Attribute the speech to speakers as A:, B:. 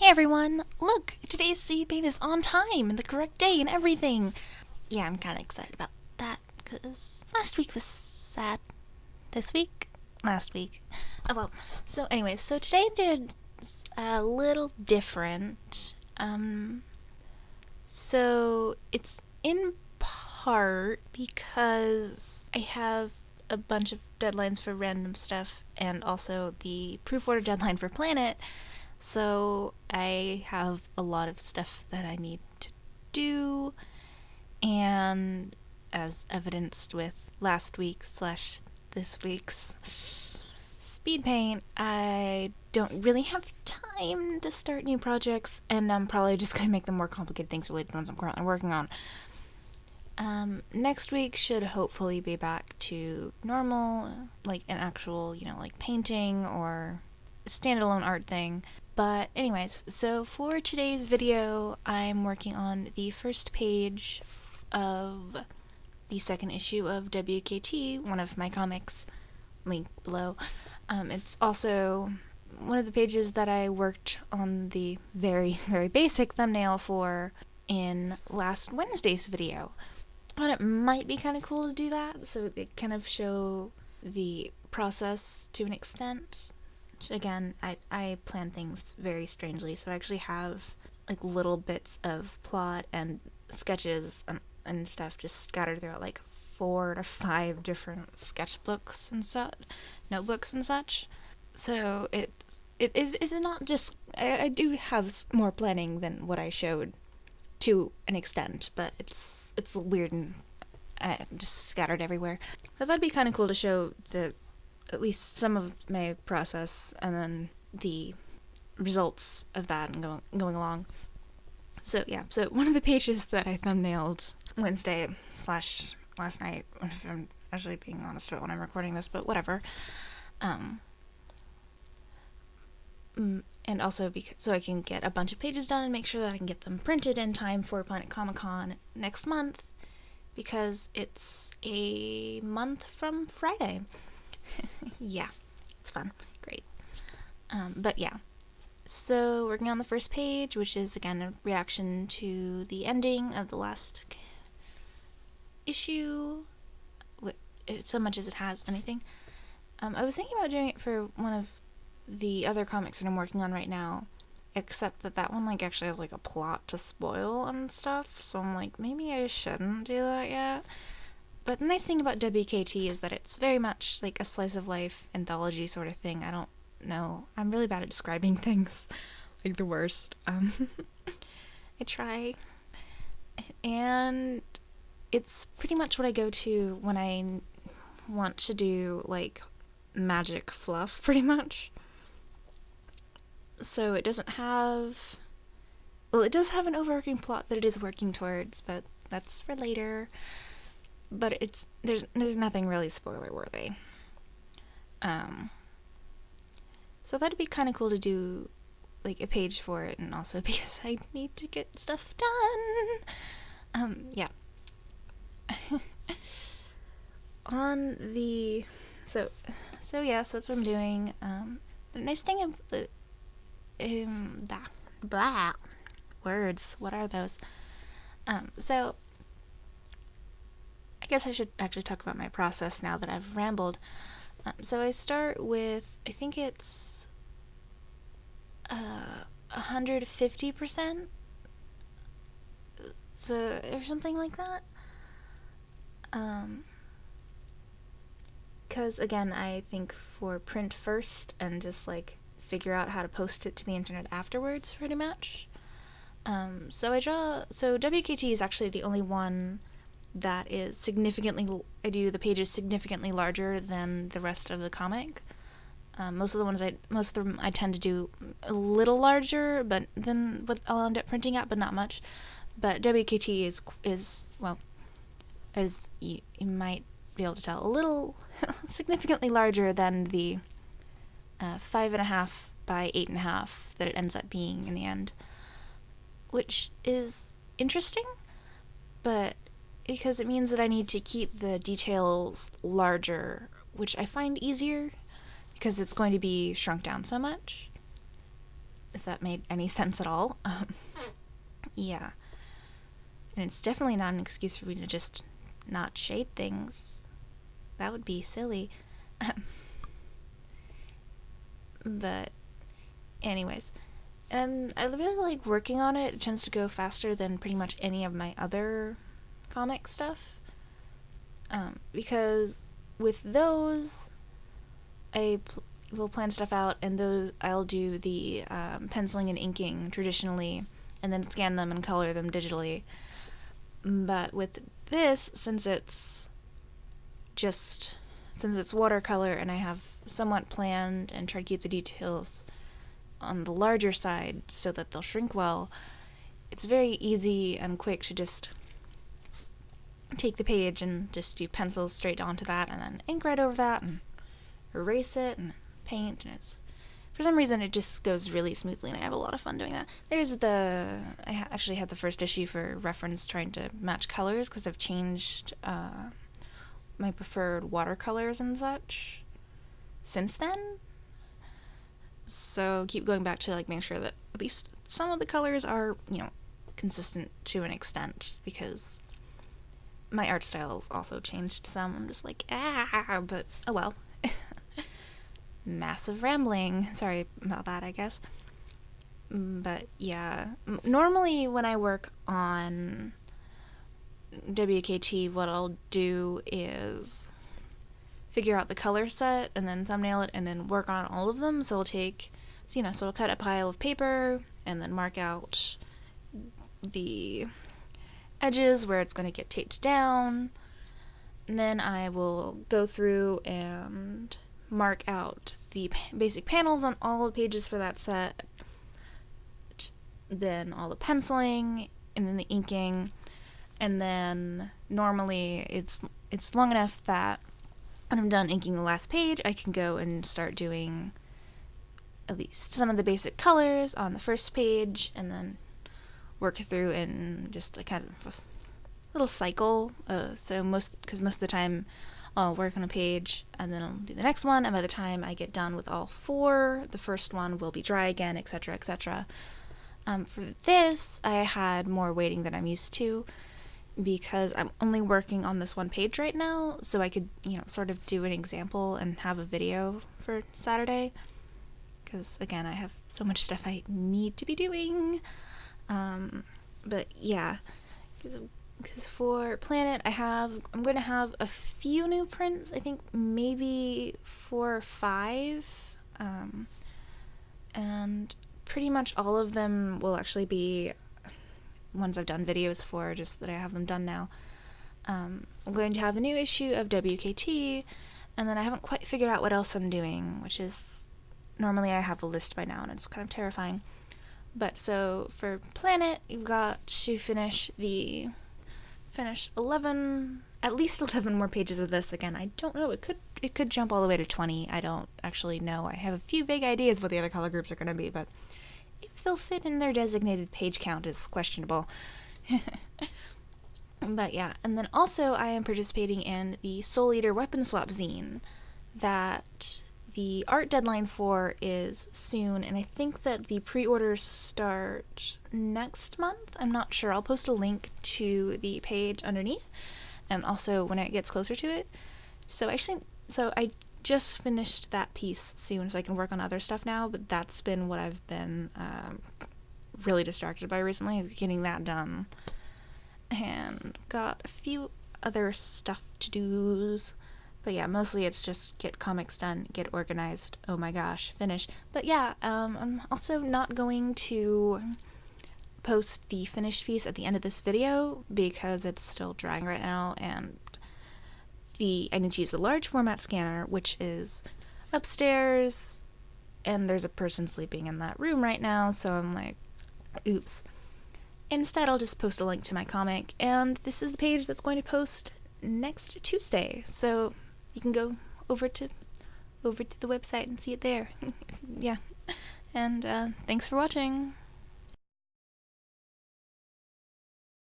A: Hey everyone! Look! Today's Speedpaint is on time and the correct day and everything! Yeah, I'm kinda excited about that, because last week was sad. This week? Last week. Oh well. So anyways, so today did a little different. So it's in part because I have a bunch of deadlines for random stuff and also the proof order deadline for Planet. So I have a lot of stuff that I need to do, and as evidenced with last week's / this week's speed paint, I don't really have time to start new projects, and I'm probably just going to make them more complicated things related to ones I'm currently working on. Next week should hopefully be back to normal, like an actual, like painting or standalone art thing. But anyways, so for today's video, I'm working on the first page of the second issue of WKT, one of my comics, link below. It's also one of the pages that I worked on the very, very basic thumbnail for in last Wednesday's video. And it might be kind of cool to do that, so it kind of show the process to an extent. Again, I plan things very strangely, so I actually have like little bits of plot and sketches and stuff just scattered throughout like 4 to 5 different sketchbooks and notebooks and such. So it is not just, I do have more planning than what I showed to an extent, but it's weird and just scattered everywhere. But that'd be kind of cool to show at least some of my process and then the results of that and going along. So yeah, so one of the pages that I thumbnailed Wednesday / last night, if I'm actually being honest about when I'm recording this, but whatever. And also so I can get a bunch of pages done and make sure that I can get them printed in time for Planet Comic-Con next month, because it's a month from Friday. Yeah, it's fun. Great. But yeah. So, working on the first page, which is again a reaction to the ending of the last issue, so much as it has anything. I was thinking about doing it for one of the other comics that I'm working on right now, except that one like actually has like a plot to spoil and stuff, so I'm like, maybe I shouldn't do that yet. But the nice thing about WKT is that it's very much like a slice of life anthology sort of thing. I don't know. I'm really bad at describing things. Like the worst. I try. And it's pretty much what I go to when I want to do like magic fluff, pretty much. So it doesn't have... Well, it does have an overarching plot that it is working towards, but that's for later. But there's nothing really spoiler worthy. So that'd be kind of cool to do like a page for it, and also because I need to get stuff done. Yeah. On the so yeah, so that's what I'm doing. The nice thing of the blah words. What are those? So I guess I should actually talk about my process now that I've rambled. So I start with, I think it's 150%, so or something like that. Because again, I think for print first and just like figure out how to post it to the internet afterwards, pretty much. So WKT is actually the only one that is I do the pages significantly larger than the rest of the comic. Most of them I tend to do a little larger, but then what I'll end up printing at, but not much. But WKT is well, as you might be able to tell, a little significantly larger than the 5.5 by 8.5 that it ends up being in the end, which is interesting, but because it means that I need to keep the details larger, which I find easier because it's going to be shrunk down so much. if that made any sense at all. Yeah. And it's definitely not an excuse for me to just not shade things. That would be silly. But anyways, and I really like working on it. It tends to go faster than pretty much any of my other comic stuff. Because with those, I will plan stuff out, and those I'll do the penciling and inking traditionally, and then scan them and color them digitally. But with this, since it's watercolor and I have somewhat planned and try to keep the details on the larger side so that they'll shrink well, it's very easy and quick to just take the page and just do pencils straight onto that and then ink right over that and erase it and paint, and for some reason it just goes really smoothly and I have a lot of fun doing that. I actually had the first issue for reference trying to match colors because I've changed my preferred watercolors and such since then. So keep going back to like making sure that at least some of the colors are, consistent to an extent, because my art style's also changed some. I'm just like, but oh well. Massive rambling. Sorry about that, I guess. But yeah, normally when I work on WKT, what I'll do is figure out the color set and then thumbnail it and then work on all of them. So I'll cut a pile of paper and then mark out the edges where it's going to get taped down. And then I will go through and mark out the basic panels on all the pages for that set, then all the penciling, and then the inking, and then normally it's long enough that when I'm done inking the last page, I can go and start doing at least some of the basic colors on the first page, and then work through in just a kind of a little cycle. Because most of the time I'll work on a page and then I'll do the next one, and by the time I get done with all 4, the first one will be dry again, etc., etc. For this, I had more waiting than I'm used to because I'm only working on this one page right now, so I could, sort of do an example and have a video for Saturday, because again, I have so much stuff I need to be doing. But yeah, because for Planet, I'm going to have a few new prints, I think maybe 4 or 5, and pretty much all of them will actually be ones I've done videos for, just that I have them done now. I'm going to have a new issue of WKT, and then I haven't quite figured out what else I'm doing, which is, normally I have a list by now, and it's kind of terrifying. But so, for Planet, you've got to finish at least 11 more pages of this. Again, I don't know, it could jump all the way to 20, I don't actually know. I have a few vague ideas what the other color groups are going to be, but if they'll fit in their designated page count is questionable. But yeah, and then also I am participating in the Soul Eater Weapon Swap zine that the art deadline for is soon, and I think that the pre-orders start next month. I'm not sure. I'll post a link to the page underneath, and also when it gets closer to it. So I just finished that piece soon, so I can work on other stuff now, but that's been what I've been really distracted by recently, is getting that done. And got a few other stuff to do. But yeah, mostly it's just get comics done, get organized, oh my gosh, finish. But yeah, I'm also not going to post the finished piece at the end of this video because it's still drying right now, and I need to use the large format scanner, which is upstairs, and there's a person sleeping in that room right now, so I'm like, oops. Instead, I'll just post a link to my comic, and this is the page that's going to post next Tuesday, so you can go over to the website and see it there. Yeah, and thanks for watching.